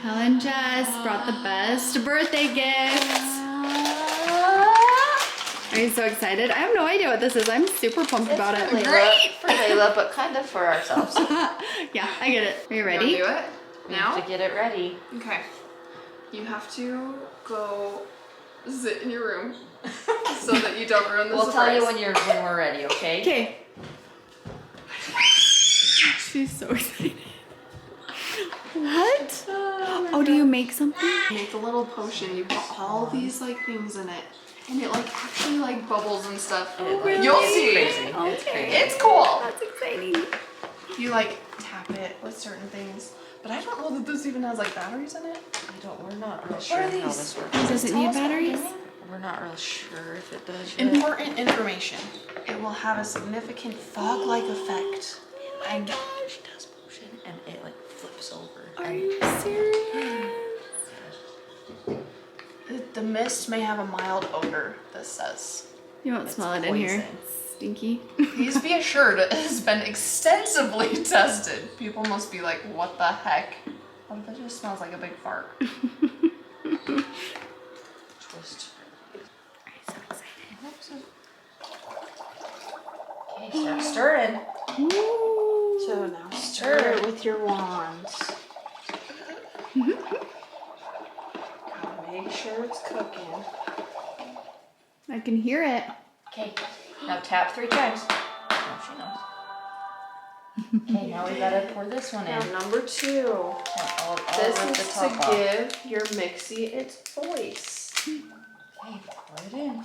Helen Jess brought the best birthday gift. Are you so excited? I have no idea what this is. I'm super pumped about it. Great for Layla, but kind of for ourselves. Yeah, I get it. Are you ready? You wanna do it? We Now? have to get it ready. Okay. You have to go sit in your room so that you don't ruin the We'll surprise. tell you when we're ready, okay? Okay. She's so excited. What? Oh, do you make something? Make a little potion. You put all these like things in it, and it like actually like bubbles and stuff. Really? You'll It's see. crazy. Okay. It's crazy. It's cool. That's exciting. You like tap it with certain things, but I don't know that this even has like batteries in it. We're not real sure how this works. Does it need batteries? We're not real sure if it does yet. Important information. It will have a significant fog-like effect. And she does motion and it like flips over. Are you serious? The mist may have a mild odor, this says. You won't smell it in here. poison. It's stinky. Please be assured it has been extensively tested. People must be like, what the heck? What if it just smells like a big fart? Twist. Are you so excited? I hope so. Okay, start stirring. Ooh. So now stir it with your wands. Gotta make sure it's cooking. I can hear it. Okay, now tap 3 times. Oh, she knows. Okay, now we gotta pour this one in. Now number 2. I'll This rip the is top to off. give your mixie its voice. Okay, pour it in.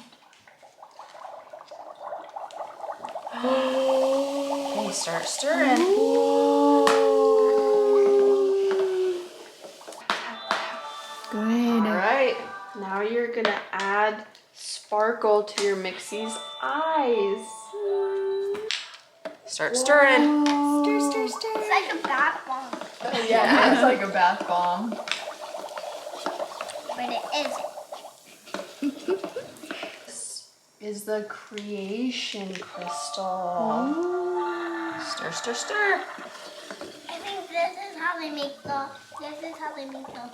Okay, start stirring. Good. Alright, now you're gonna add sparkle to your mixie's eyes. Start stirring. Stir, stir, stir. It's like a bath bomb, Yeah, it's like a bath bomb. but it isn't. This is the creation crystal. Stir, stir, stir. I think this is how they make the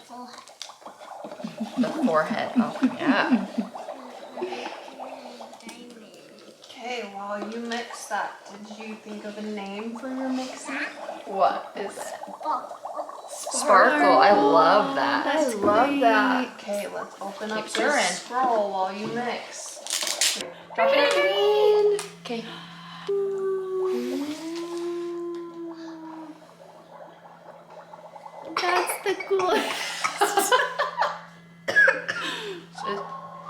full head. The forehead. Oh, yeah. Okay, while you mix that, did you think of a name for your mixie? What is it? Oh, Sparkle. I love that. I love that. Okay, let's open up Keep stirring. this scroll while you mix. Drop it in. Okay. That's the coolest.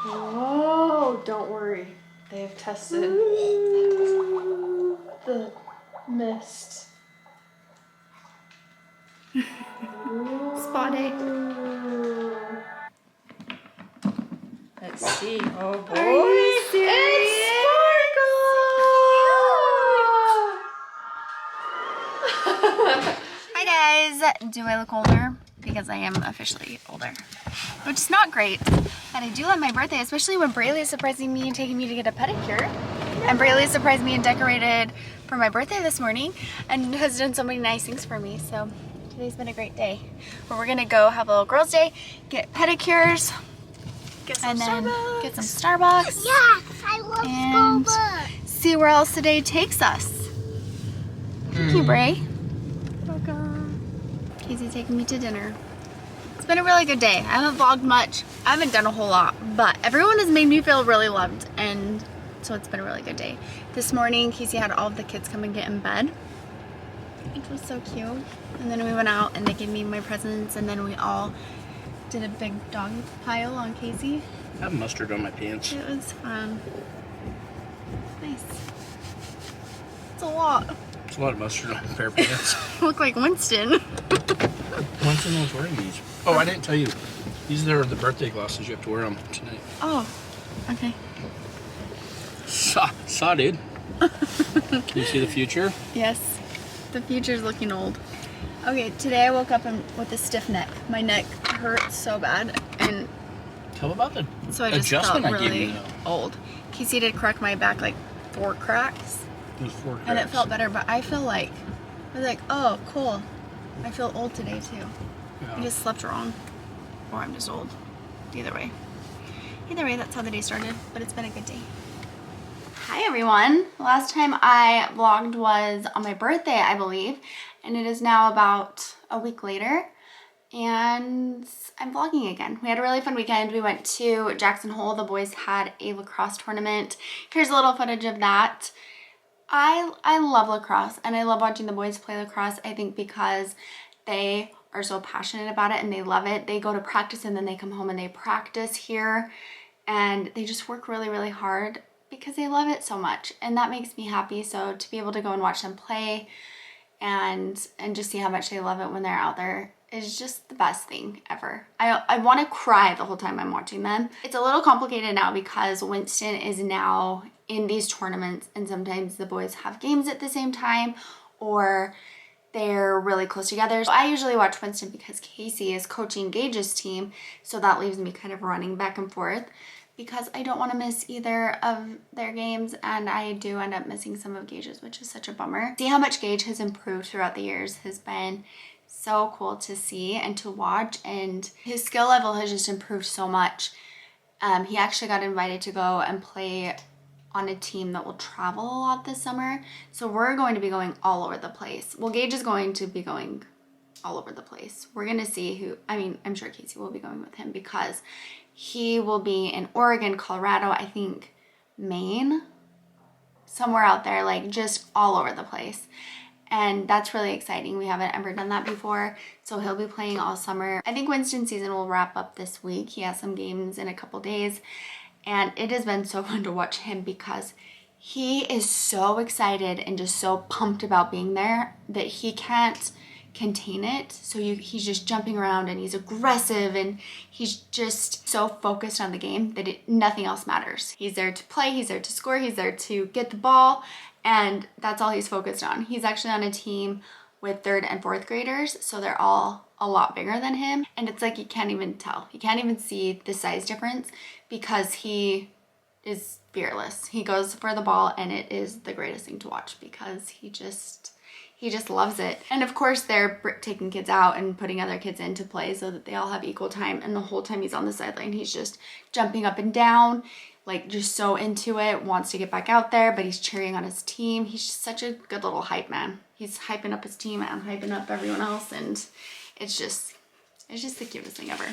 Whoa, don't worry. They have tested the mist. Spot it. Let's see. Oh boy. Are you serious? Hi guys. Do I look older? Because I am officially older. Which is not great. And I do love my birthday, especially when Braylee is surprising me and taking me to get a pedicure. And Braylee surprised me and decorated for my birthday this morning and has done so many nice things for me. So today's been a great day. But we're gonna go have a little girls' day, get pedicures, and then get some Starbucks. yes, I love And Starbucks. see where else the day takes us. Thank you, Bray. Casey's taking me to dinner. It's been a really good day. I haven't vlogged much. I haven't done a whole lot, but everyone has made me feel really loved, and so it's been a really good day. This morning, Casey had all of the kids come and get in bed, which was so cute. And then we went out and they gave me my presents, and then we all did a big dog pile on Casey. I have mustard on my pants. It was fun. Nice. It's a lot. There's a lot of mustard on a pair of pants. Look like Winston. Winston was wearing these. Oh, I didn't tell you. These are the birthday glasses. You have to wear them tonight. Oh, okay. Saw, dude. Can you see the future? Yes, the future's looking old. Okay, today I woke up with a stiff neck. My neck hurts so bad, and Tell about the so I just adjustment felt I gave really you, though. old. Casey did crack my back like 4 cracks, It was 4 cracks. and it felt better. But I was like, oh, cool. I feel old today too. I Yeah. just slept wrong. Or I'm just old. Either way. Either way, that's how the day started, but it's been a good day. Hi everyone. Last time I vlogged was on my birthday, I believe, and it is now about a week later, and I'm vlogging again. We had a really fun weekend. We went to Jackson Hole. The boys had a lacrosse tournament. Here's a little footage of that. I love lacrosse, and I love watching the boys play lacrosse, I think because they are so passionate about it and they love it. They go to practice and then they come home and they practice here, and they just work really, really hard because they love it so much, and that makes me happy. So to be able to go and watch them play and just see how much they love it when they're out there is just the best thing ever. I want to cry the whole time I'm watching them. It's a little complicated now because Winston is now in these tournaments, and sometimes the boys have games at the same time or they're really close together. So I usually watch Winston because Casey is coaching Gage's team, so that leaves me kind of running back and forth because I don't want to miss either of their games, and I do end up missing some of Gage's, which is such a bummer. See how much Gage has improved throughout the years has been so cool to see and to watch, and his skill level has just improved so much. He actually got invited to go and play on a team that will travel a lot this summer, so we're going to be going all over the place. Well, Gage is going to be going all over the place. We're gonna see who, I mean, I'm sure Casey will be going with him because he will be in Oregon, Colorado, I think Maine, somewhere out there, like just all over the place. And that's really exciting. We haven't ever done that before. So he'll be playing all summer. I think Winston's season will wrap up this week. He has some games in a couple days. And it has been so fun to watch him because he is so excited and just so pumped about being there that he can't contain it. So he's just jumping around and he's aggressive and he's just so focused on the game that nothing else matters. He's there to play, he's there to score, he's there to get the ball, and that's all he's focused on. He's actually on a team with 3rd and 4th graders, so they're all a lot bigger than him, and it's like you can't even tell. You can't even see the size difference because he is fearless. He goes for the ball and it is the greatest thing to watch because he just loves it. And of course they're taking kids out and putting other kids in to play so that they all have equal time, and the whole time he's on the sideline he's just jumping up and down, like just so into it, wants to get back out there, but he's cheering on his team. He's just such a good little hype man. He's hyping up his team and hyping up everyone else, and it's just the cutest thing ever.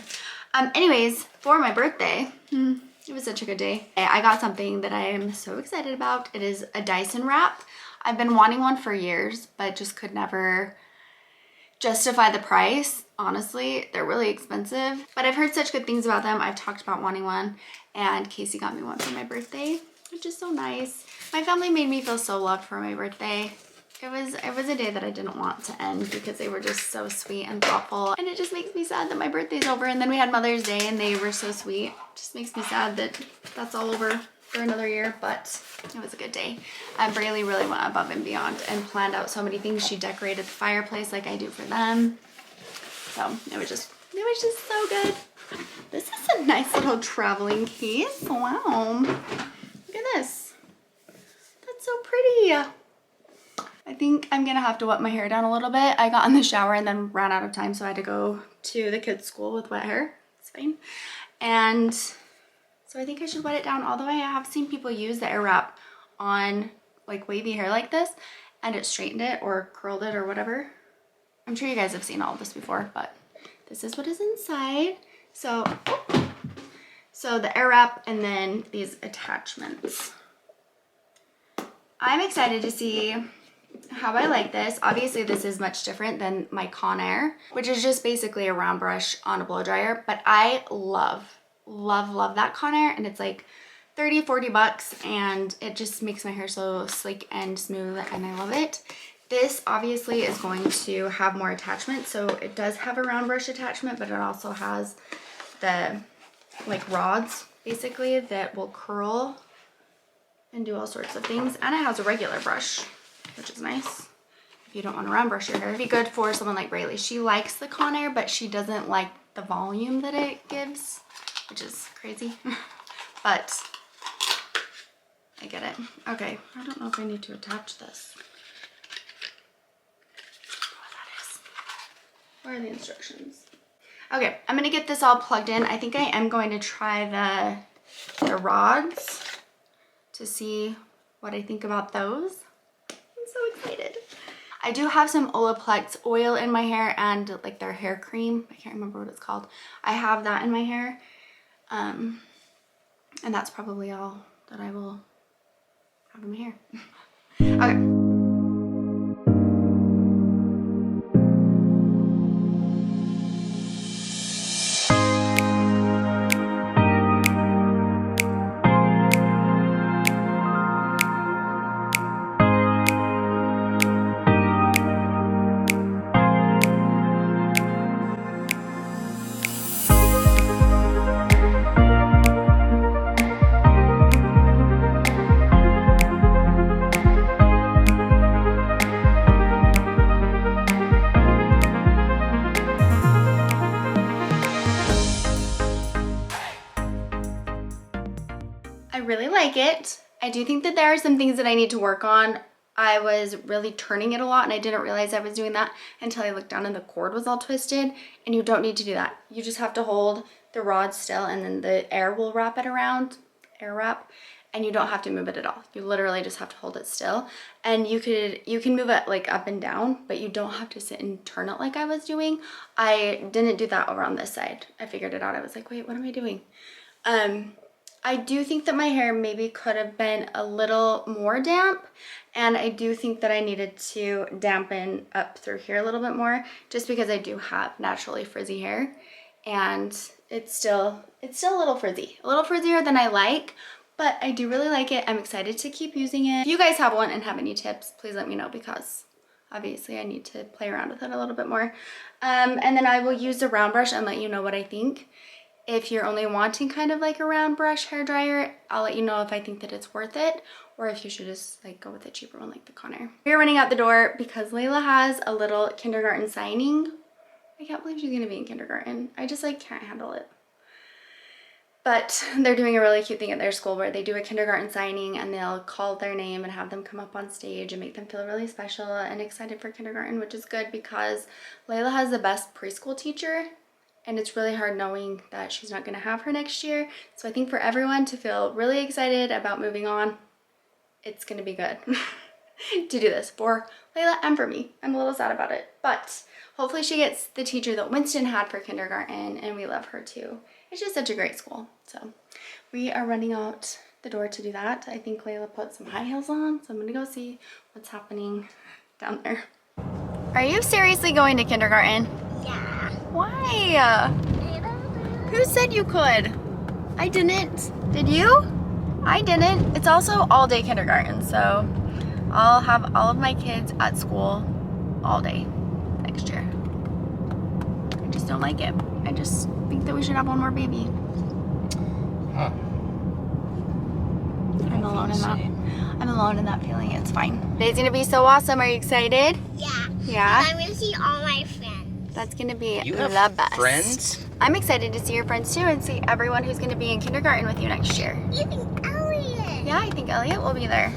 Anyways, for my birthday, it was such a good day. I got something that I am so excited about. It is a Dyson wrap. I've been wanting one for years, but just could never justify the price. Honestly, they're really expensive, but I've heard such good things about them. I've talked about wanting one, and Casey got me one for my birthday, which is so nice. My family made me feel so loved for my birthday. It was a day that I didn't want to end because they were just so sweet and thoughtful, and it just makes me sad that my birthday's over. And then we had Mother's Day and they were so sweet. It just makes me sad that that's all over for another year, but it was a good day. Braylee really went above and beyond and planned out so many things. She decorated the fireplace like I do for them. So it was just so good. This is a nice little traveling case. Wow. Look at this. That's so pretty. I think I'm gonna have to wet my hair down a little bit. I got in the shower and then ran out of time, so I had to go to the kids' school with wet hair. It's fine. And so I think I should wet it down, although I have seen people use the Airwrap on like wavy hair like this, and it straightened it or curled it or whatever. I'm sure you guys have seen all of this before, but this is what is inside. So the Airwrap and then these attachments. I'm excited to see how I like this. Obviously this is much different than my Conair, which is just basically a round brush on a blow dryer, but I love that Conair, and it's like 30-40 bucks, and it just makes my hair so sleek and smooth, and I love it. This obviously is going to have more attachments, so it does have a round brush attachment, but it also has the like rods basically that will curl and do all sorts of things, and it has a regular brush, which is nice if you don't want to round brush your hair. It'd be good for someone like Braylee. She likes the Conair, but she doesn't like the volume that it gives, which is crazy. But I get it. Okay, I don't know if I need to attach this. Where are the instructions? Okay, I'm gonna get this all plugged in. I think I am going to try the rods to see what I think about those. I'm so excited. I do have some Olaplex oil in my hair and like their hair cream. I can't remember what it's called. I have that in my hair. And that's probably all that I will have in my hair. Okay. I really like it. I do think that there are some things that I need to work on. I was really turning it a lot and I didn't realize I was doing that until I looked down and the cord was all twisted, and you don't need to do that. You just have to hold the rod still and then the air will wrap it around, air wrap, and you don't have to move it at all. You literally just have to hold it still, and you can move it like up and down, but you don't have to sit and turn it like I was doing. I didn't do that over on this side. I figured it out. I was like, wait, what am I doing? I do think that my hair maybe could have been a little more damp, and I do think that I needed to dampen up through here a little bit more, just because I do have naturally frizzy hair, and it's still a little frizzy, a little frizzier than I like, but I do really like it. I'm excited to keep using it. If you guys have one and have any tips, please let me know, because obviously I need to play around with it a little bit more. And then I will use the round brush and let you know what I think. If you're only wanting kind of like a round brush hair dryer, I'll let you know if I think that it's worth it, or if you should just like go with a cheaper one like the Conair. We're running out the door because Layla has a little kindergarten signing. I can't believe she's gonna be in kindergarten. I just like can't handle it. But they're doing a really cute thing at their school where they do a kindergarten signing and they'll call their name and have them come up on stage and make them feel really special and excited for kindergarten, which is good because Layla has the best preschool teacher. And it's really hard knowing that she's not gonna have her next year. So I think for everyone to feel really excited about moving on, it's gonna be good to do this for Layla and for me. I'm a little sad about it, but hopefully she gets the teacher that Winston had for kindergarten, and we love her too. It's just such a great school. So we are running out the door to do that. I think Layla put some high heels on, so I'm gonna go see what's happening down there. Are you seriously going to kindergarten? Yeah. Why? Who said you could? I didn't. Did you? I didn't. It's also all day kindergarten, so I'll have all of my kids at school all day next year. I just don't like it. I just think that we should have one more baby. Huh. I'm alone in that. I'm alone in that feeling. It's fine. Today's gonna be so awesome. Are you excited? Yeah. Yeah? I'm gonna see all my friends. That's gonna be You the have best. friends? I'm excited to see your friends too and see everyone who's gonna be in kindergarten with you next year. Even Elliot. Yeah, I think Elliot will be there.